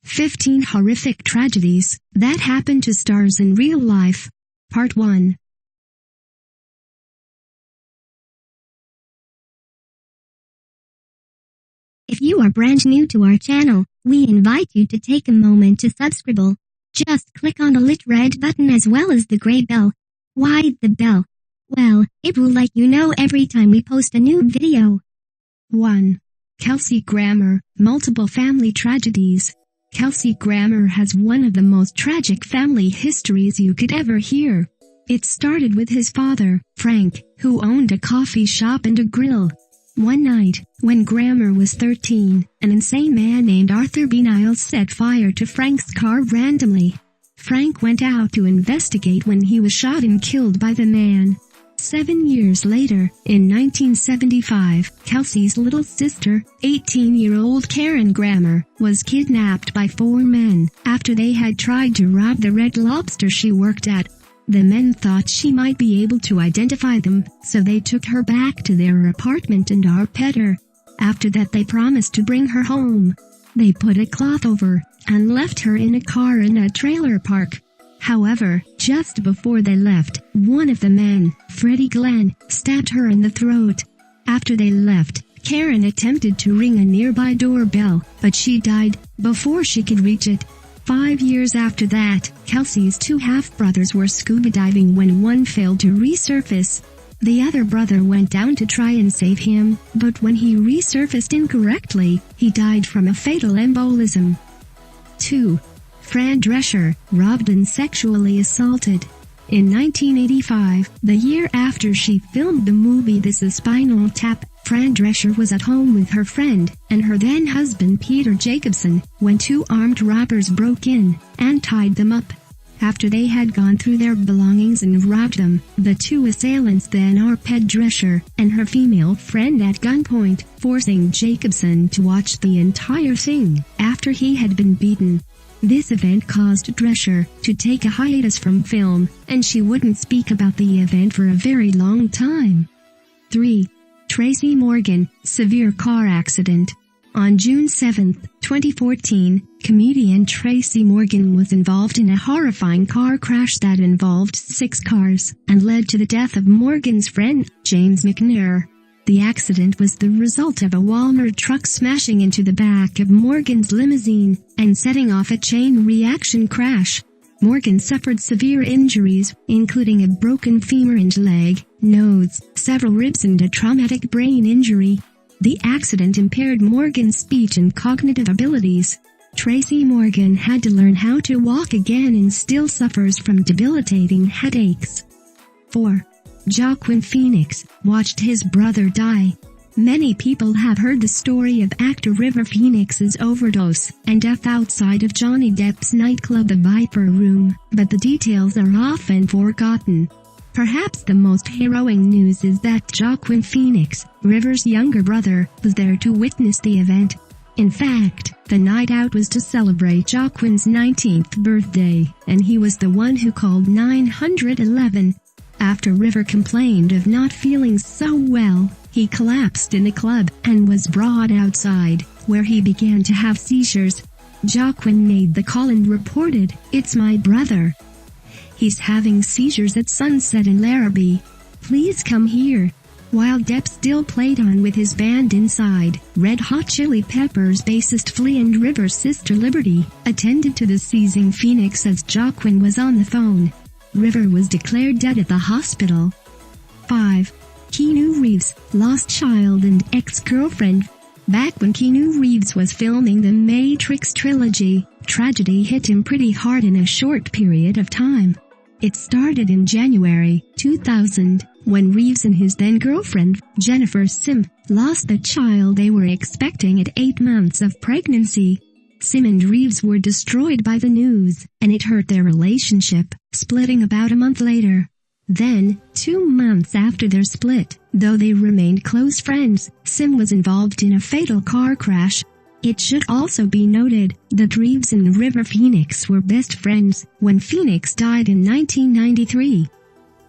15 horrific tragedies that happened to stars in real life. Part 1. If you are brand new to our channel, we invite you to take a moment to subscribe. Just click on the lit red button as well as the gray bell. Why the bell? Well, it will let you know every time we post a new video. 1. Kelsey Grammer, multiple family tragedies. Kelsey Grammer has one of the most tragic family histories you could ever hear. It started with his father, Frank, who owned a coffee shop and a grill. One night, when Grammer was 13, an insane man named Arthur B. Niles set fire to Frank's car randomly. Frank went out to investigate when he was shot and killed by the man. 7 years later, in 1975, Kelsey's little sister, 18-year-old Karen Grammer, was kidnapped by 4 men after they had tried to rob the Red Lobster she worked at. The men thought she might be able to identify them, so they took her back to their apartment and pet her. After that they promised to bring her home. They put a cloth over and left her in a car in a trailer park. However, just before they left, one of the men, Freddie Glenn, stabbed her in the throat. After they left, Karen attempted to ring a nearby doorbell, but she died before she could reach it. 5 years after that, Kelsey's 2 half-brothers were scuba diving when one failed to resurface. The other brother went down to try and save him, but when he resurfaced incorrectly, he died from a fatal embolism. 2. Fran Drescher, robbed and sexually assaulted. In 1985, the year after she filmed the movie This Is Spinal Tap, Fran Drescher was at home with her friend and her then-husband Peter Jacobson when 2 armed robbers broke in and tied them up. After they had gone through their belongings and robbed them, the 2 assailants then arrested Drescher and her female friend at gunpoint, forcing Jacobson to watch the entire thing after he had been beaten. This event caused Drescher to take a hiatus from film, and she wouldn't speak about the event for a very long time. 3. Tracy Morgan, severe car accident. On June 7, 2014, comedian Tracy Morgan was involved in a horrifying car crash that involved 6 cars and led to the death of Morgan's friend, James McNair. The accident was the result of a Walmart truck smashing into the back of Morgan's limousine and setting off a chain reaction crash. Morgan suffered severe injuries, including a broken femur and leg, nose, several ribs and a traumatic brain injury. The accident impaired Morgan's speech and cognitive abilities. Tracy Morgan had to learn how to walk again and still suffers from debilitating headaches. 4. Joaquin Phoenix watched his brother die. Many people have heard the story of actor River Phoenix's overdose and death outside of Johnny Depp's nightclub The Viper Room, but the details are often forgotten. Perhaps the most harrowing news is that Joaquin Phoenix, River's younger brother, was there to witness the event. In fact, the night out was to celebrate Joaquin's 19th birthday, and he was the one who called 911. After River complained of not feeling so well, he collapsed in the club and was brought outside, where he began to have seizures. Joaquin made the call and reported, "It's my brother. He's having seizures at Sunset in Larrabee. Please come here." While Depp still played on with his band inside, Red Hot Chili Peppers bassist Flea and River's sister Liberty attended to the seizing Phoenix as Joaquin was on the phone. River was declared dead at the hospital. 5. Keanu Reeves, lost child and ex-girlfriend. Back when Keanu Reeves was filming the Matrix trilogy, tragedy hit him pretty hard in a short period of time. It started in January 2000, when Reeves and his then-girlfriend, Jennifer Sim, lost the child they were expecting at 8 months of pregnancy. Sim and Reeves were destroyed by the news, and it hurt their relationship, splitting about a month later. Then, 2 months after their split, though they remained close friends, Sim was involved in a fatal car crash. It should also be noted that Reeves and River Phoenix were best friends when Phoenix died in 1993.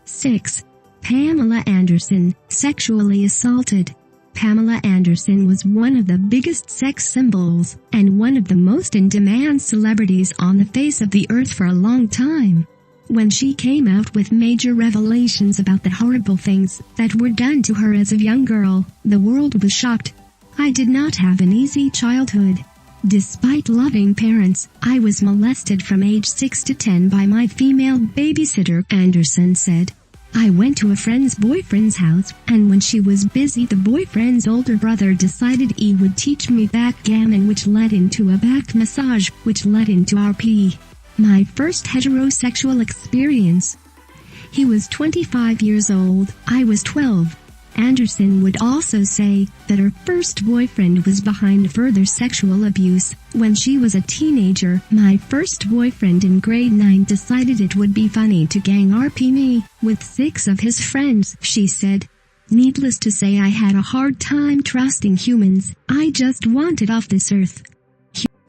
6. Pamela Anderson, sexually assaulted. Pamela Anderson was one of the biggest sex symbols, and one of the most in-demand celebrities on the face of the earth for a long time. When she came out with major revelations about the horrible things that were done to her as a young girl, the world was shocked. "I did not have an easy childhood. Despite loving parents, I was molested from age 6 to 10 by my female babysitter," Anderson said. "I went to a friend's boyfriend's house, and when she was busy the boyfriend's older brother decided he would teach me backgammon, which led into a back massage, which led into RP. My first heterosexual experience. He was 25 years old, I was 12. Anderson would also say that her first boyfriend was behind further sexual abuse. "When she was a teenager, my first boyfriend in grade 9 decided it would be funny to gang RP me with 6 of his friends," she said. "Needless to say, I had a hard time trusting humans. I just wanted off this earth."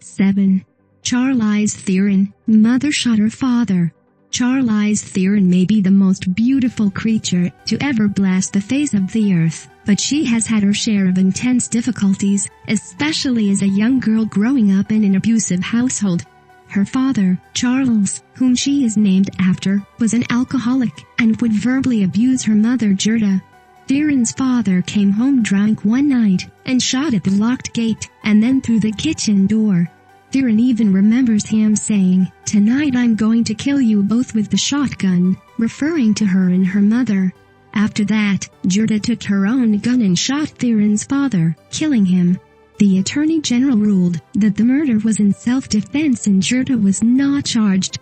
7. Charlize Theron, mother shot her father. Charlize Theron may be the most beautiful creature to ever bless the face of the earth, but she has had her share of intense difficulties, especially as a young girl growing up in an abusive household. Her father, Charles, whom she is named after, was an alcoholic, and would verbally abuse her mother Gerda. Theron's father came home drunk one night, and shot at the locked gate, and then through the kitchen door. Theron even remembers him saying, "Tonight I'm going to kill you both with the shotgun," referring to her and her mother. After that, Gerda took her own gun and shot Theron's father, killing him. The Attorney General ruled that the murder was in self-defense and Gerda was not charged.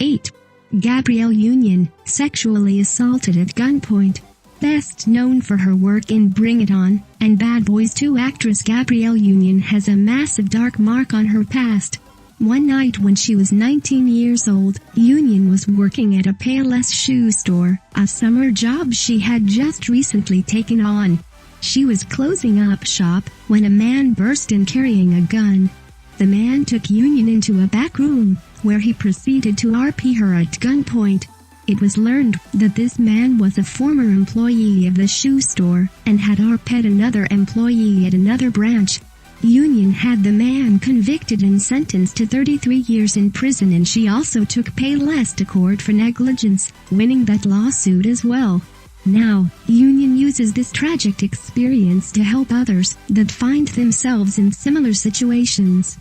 8. Gabrielle Union, sexually assaulted at gunpoint. Best known for her work in Bring It On and Bad Boys 2, actress Gabrielle Union has a massive dark mark on her past. One night when she was 19 years old, Union was working at a Payless shoe store, a summer job she had just recently taken on. She was closing up shop when a man burst in carrying a gun. The man took Union into a back room, where he proceeded to RP her at gunpoint. It was learned that this man was a former employee of the shoe store, and had RP'd another employee at another branch. Union had the man convicted and sentenced to 33 years in prison, and she also took Payless to court for negligence, winning that lawsuit as well. Now, Union uses this tragic experience to help others that find themselves in similar situations.